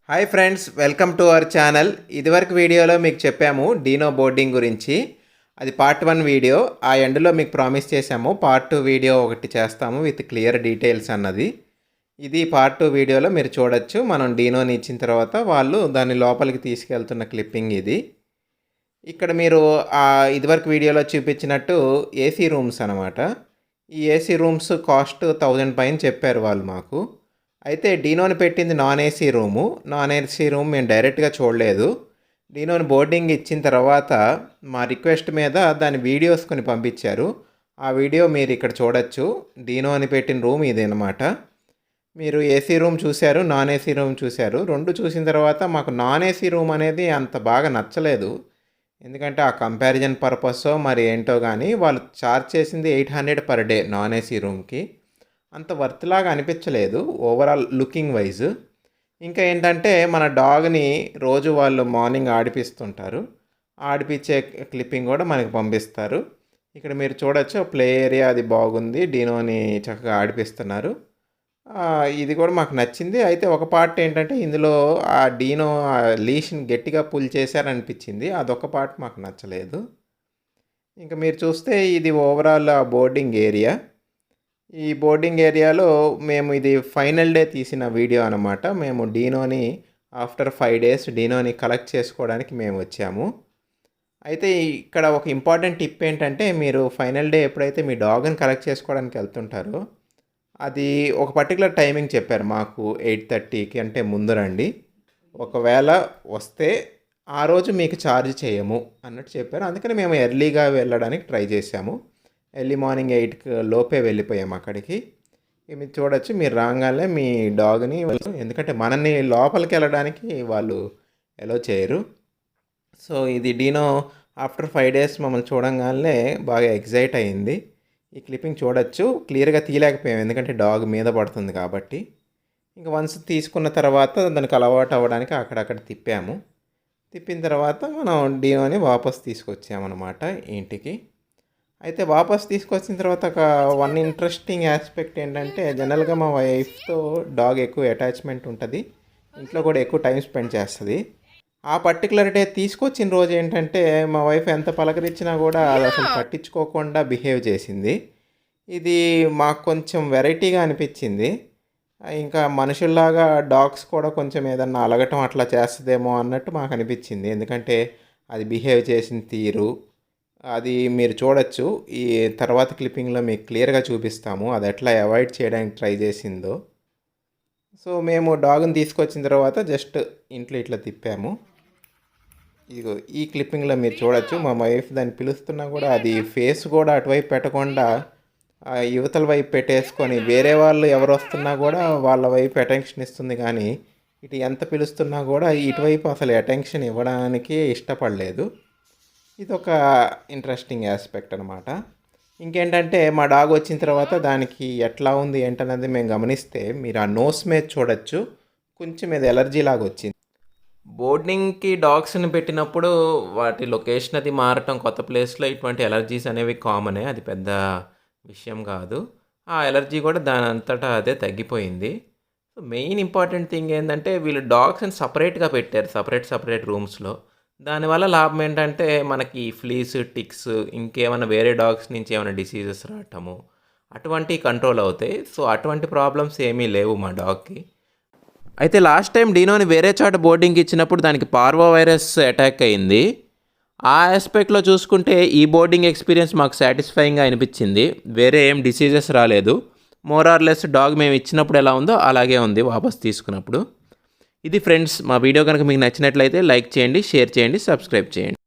Hi friends, welcome to our channel. ఇదివరకు వీడియోలో మీకు చెప్పాము డీనో బోర్డింగ్ గురించి. అది పార్ట్ 1 వీడియో. ఆ ఎండ్లో మీకు ప్రామిస్ చేశాము పార్ట్ 2 వీడియో ఒకటి చేస్తాము విత్ క్లియర్ డీటెయిల్స్ అన్నది. ఇది పార్ట్ 2 వీడియోలో మీరు చూడొచ్చు. మనం డీనోని ఇచ్చిన తర్వాత వాళ్ళు దాన్ని లోపలికి తీసుకెళ్తున్న క్లిప్పింగ్ ఇది. ఇక్కడ మీరు ఇదివరకు వీడియోలో చూపించినట్టు ఏసీ రూమ్స్ అనమాట. ఈ ఏసీ రూమ్స్ కాస్ట్ 1000 పైన చెప్పారు వాళ్ళు మాకు. అయితే డీనోని పెట్టింది non AC room. Non AC room మేము డైరెక్ట్గా చూడలేదు. డీనోని బోర్డింగ్ ఇచ్చిన తర్వాత మా రిక్వెస్ట్ మీద దాని వీడియోస్ కొన్ని పంపించారు. ఆ వీడియో మీరు ఇక్కడ చూడొచ్చు. డీనోని పెట్టిన రూమ్ ఇదన్నమాట. మీరు ఏసీ రూమ్ చూశారు, నాన్ ఏసీ రూమ్ చూశారు. రెండు చూసిన తర్వాత మాకు నాన్ ఏసీ రూమ్ అనేది అంత బాగా నచ్చలేదు. ఎందుకంటే ఆ కంపారిజన్ పర్పస్సో మరి ఏంటో కానీ వాళ్ళు ఛార్జ్ చేసింది 800 పర్ డే నాన్ ఏసీ రూమ్కి. అంత వర్త్ లాగా అనిపించలేదు ఓవరాల్ లుకింగ్ వైజ్. ఇంకా ఏంటంటే మన డాగ్ని రోజు వాళ్ళు మార్నింగ్ ఆడిపిస్తుంటారు. ఆడిపించే క్లిప్పింగ్ కూడా మనకి పంపిస్తారు. ఇక్కడ మీరు చూడొచ్చు, ప్లే ఏరియా అది బాగుంది, డీనోని చక్కగా ఆడిపిస్తున్నారు. ఇది కూడా మాకు నచ్చింది. అయితే ఒక పార్ట్ ఏంటంటే ఇందులో ఆ డీనో లీష్ని గట్టిగా పుల్ చేశారనిపించింది. అదొక పార్ట్ మాకు నచ్చలేదు. ఇంకా మీరు చూస్తే ఇది ఓవరాల్ బోర్డింగ్ ఏరియా. ఈ బోర్డింగ్ ఏరియాలో మేము ఇది ఫైనల్ డే తీసిన వీడియో అనమాట. మేము డీనోని ఆఫ్టర్ 5 days డీనోని కలెక్ట్ చేసుకోవడానికి మేము వచ్చాము. అయితే ఇక్కడ ఒక ఇంపార్టెంట్ టిప్ ఏంటంటే, మీరు ఫైనల్ డే ఎప్పుడైతే మీ డాగ్ని కలెక్ట్ చేసుకోవడానికి వెళ్తుంటారో అది ఒక పర్టికులర్ టైమింగ్ చెప్పారు మాకు. 8:30కి అంటే ముందు రండి, ఒకవేళ వస్తే ఆ రోజు మీకు ఛార్జ్ చేయము అన్నట్టు చెప్పారు. అందుకని మేము ఎర్లీగా వెళ్ళడానికి ట్రై చేశాము. ఎర్లీ మార్నింగ్ 8 లోపే వెళ్ళిపోయాము అక్కడికి. మీరు చూడొచ్చు, మీరు రాగానే మీ డాగ్ని, ఎందుకంటే మనల్ని లోపలికి వెళ్ళడానికి వాళ్ళు ఎలో చేయరు. సో ఇది డీనో ఆఫ్టర్ 5 days మమ్మల్ని చూడంగానే బాగా ఎగ్జైట్ అయింది. ఈ క్లిప్పింగ్ చూడొచ్చు. క్లియర్గా తీయలేకపోయాము ఎందుకంటే డాగ్ మీద పడుతుంది కాబట్టి. ఇంకా వన్స్ తీసుకున్న తర్వాత దానికి అలవాటు అవ్వడానికి అక్కడక్కడ తిప్పాము. తిప్పిన తర్వాత మనం డీనోని వాపస్ తీసుకొచ్చామన్నమాట ఇంటికి. అయితే వాపస్ తీసుకొచ్చిన తర్వాత వన్ ఇంట్రెస్టింగ్ ఆస్పెక్ట్ ఏంటంటే, జనరల్గా మా వైఫ్తో డాగ్ ఎక్కువ అటాచ్మెంట్ ఉంటుంది, ఇంట్లో కూడా ఎక్కువ టైం స్పెండ్ చేస్తుంది. ఆ పర్టికులర్ డే తీసుకొచ్చిన రోజు ఏంటంటే, మా వైఫ్ ఎంత పలకరించినా కూడా అది అసలు పట్టించుకోకుండా బిహేవ్ చేసింది. ఇది మాకు కొంచెం వెరైటీగా అనిపించింది. ఇంకా మనుషుల్లాగా డాగ్స్ కూడా కొంచెం ఏదన్నా అలగటం అట్లా చేస్తుందేమో అన్నట్టు మాకు అనిపించింది. ఎందుకంటే అది బిహేవ్ చేసిన తీరు అది మీరు చూడొచ్చు. ఈ తర్వాత క్లిప్పింగ్లో మీకు క్లియర్గా చూపిస్తాము అది ఎట్లా అవాయిడ్ చేయడానికి ట్రై చేసిందో. సో మేము డాగ్ని తీసుకొచ్చిన తర్వాత జస్ట్ ఇంట్లో ఇట్లా తిప్పాము. ఇదిగో ఈ క్లిప్పింగ్లో మీరు చూడొచ్చు, మా వైఫ్ దాన్ని పిలుస్తున్నా కూడా అది ఫేస్ కూడా అటువైపు పెట్టకుండా యువతల వైపు పెట్టేసుకొని వేరే వాళ్ళు ఎవరు వస్తున్నా కూడా వాళ్ళ వైపు అటెన్షన్ ఇస్తుంది. కానీ ఇటు ఎంత పిలుస్తున్నా కూడా ఇటువైపు అసలు అటెన్షన్ ఇవ్వడానికి ఇష్టపడలేదు. ఇది ఒక ఇంట్రెస్టింగ్ ఆస్పెక్ట్ అనమాట. ఇంకేంటంటే మా డాగ్ వచ్చిన తర్వాత దానికి ఎట్లా ఉంది ఏంటనేది మేము గమనిస్తే మీరు ఆ నోస్ మీద చూడొచ్చు, కొంచెం మీద ఎలర్జీ లాగా వచ్చింది. బోర్డింగ్కి డాగ్స్ని పెట్టినప్పుడు వాటి లొకేషన్ అది మారటం, కొత్త ప్లేస్లో ఇటువంటి ఎలర్జీస్ అనేవి కామనే, అది పెద్ద విషయం కాదు. ఆ ఎలర్జీ కూడా దాని అంతటా అదే తగ్గిపోయింది. మెయిన్ ఇంపార్టెంట్ థింగ్ ఏంటంటే, వీళ్ళు డాగ్స్ని సపరేట్గా పెట్టారు, సపరేట్ రూమ్స్లో. దానివల్ల లాభం ఏంటంటే, మనకి ఫ్లీస్, టిక్స్, ఇంకేమైనా వేరే డాగ్స్ నుంచి ఏమైనా డిసీజెస్ రావటము అటువంటివి కంట్రోల్ అవుతాయి. సో అటువంటి ప్రాబ్లమ్స్ ఏమీ లేవు మా డాగ్కి. అయితే లాస్ట్ టైం డీనోని వేరే చోట బోర్డింగ్కి ఇచ్చినప్పుడు దానికి పార్వో వైరస్ అటాక్ అయింది. ఆ ఆస్పెక్ట్లో చూసుకుంటే ఈ బోర్డింగ్ ఎక్స్పీరియన్స్ మాకు సాటిస్ఫైయింగ్గా అనిపించింది. వేరే ఏం డిసీజెస్ రాలేదు. మోర్ ఆర్ లెస్ డాగ్ మేము ఇచ్చినప్పుడు ఎలా ఉందో అలాగే ఉంది వాపస్ తీసుకున్నప్పుడు. ఇది ఫ్రెండ్స్, మా వీడియో కనుక మీకు నచ్చినట్లయితే లైక్ చేయండి, షేర్ చేయండి, సబ్స్క్రైబ్ చేయండి.